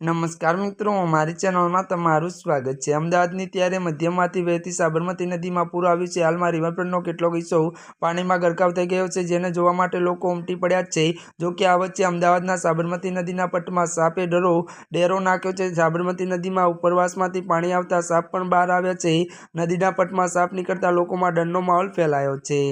નમસ્કાર મિત્રો, અમારી ચેનલમાં તમારું સ્વાગત છે। અમદાવાદની ત્યારે મધ્યમાંથી વહેતી સાબરમતી નદીમાં પૂર આવ્યું છે। હાલમાં રિવરફ્રન્ટનો કેટલોક હિસ્સો પાણીમાં ગરકાવ થઈ ગયો છે, જેને જોવા માટે લોકો ઉમટી પડ્યા છે। જો કે આ વચ્ચે અમદાવાદના સાબરમતી નદીના પટમાં સાપે ડેરો નાખ્યો છે। સાબરમતી નદીમાં ઉપરવાસમાંથી પાણી આવતા સાપ પણ બહાર આવ્યા છે। નદીના પટમાં સાપ નીકળતા લોકોમાં ડરનો માહોલ ફેલાયો છે।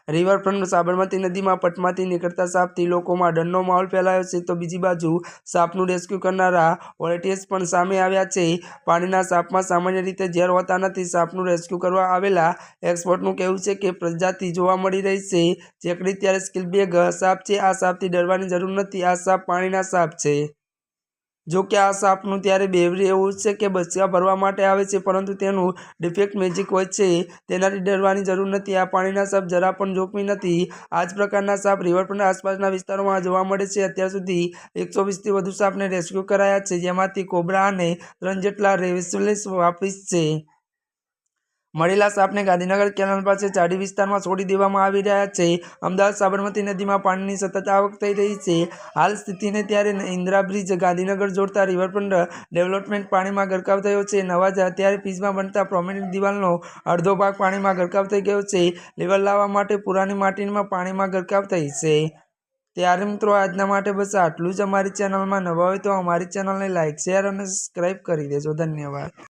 રિવરફ્રન્ટ સાબરમતી નદીમાં પટમાંથી નીકળતા સાપથી લોકોમાં ડરનો માહોલ ફેલાયો છે, તો બીજી બાજુ સાપનું રેસ્ક્યુ કરનારા વોલેન્ટિયર્સ પણ સામે આવ્યા છે। પાણીના સાપમાં સામાન્ય રીતે ઝેર હોતા નથી। સાપનું રેસ્ક્યુ કરવા આવેલા એક્સપર્ટનું કહેવું છે કે પ્રજાતિ જોવા મળી રહી છે। ચેકડી ત્યારે સ્કિલબેગ સાપ છે। આ સાપથી ડરવાની જરૂર નથી, આ સાપ પાણીના સાપ છે। જો કે આ સાપનું ત્યારે બિહેવિયર એવું છે કે બચ્ચા ભરવા માટે આવે છે, પરંતુ તેનું ડિફેક્ટ મેજિક હોય છે, તેનાથી ડરવાની જરૂર નથી। આ પાણીના સાપ જરા પણ જોખમી નથી। આ જ પ્રકારના સાપ રિવરફ્રન્ટ આસપાસના વિસ્તારોમાં જોવા મળે છે। અત્યાર સુધી 120થી વધુ સાપને રેસ્ક્યુ કરાયા છે, જેમાંથી કોબરા અને 3 જેટલા રેસ્ક્યુલેસ વાપીસ છે। મળેલા સાપને ગાંધીનગર કેનાલ પાસે ચાડી વિસ્તારમાં છોડી દેવામાં આવી રહ્યા છે। અમદાવાદ સાબરમતી નદીમાં પાણીની સતત આવક થઈ રહી છે। હાલ સ્થિતિને ત્યારે ઇન્દિરા બ્રિજ ગાંધીનગર જોડતા રિવરફ્રન્ટ ડેવલપમેન્ટ પાણીમાં ગરકાવ થયો છે। નવા ત્યારે પીચમાં બનતા પ્રોમિનેન્ટ દિવાલનો અડધો ભાગ પાણીમાં ગરકાવ થઈ ગયો છે। લેવલ લાવવા માટે પુરાની માટીમાં પાણીમાં ગરકાવ થઈ છે। ત્યારે મિત્રો, આજના માટે બસ આટલું જ। અમારી ચેનલમાં નવા હોય તો અમારી ચેનલને લાઇક, શેર અને સબસ્ક્રાઈબ કરી દેજો। ધન્યવાદ।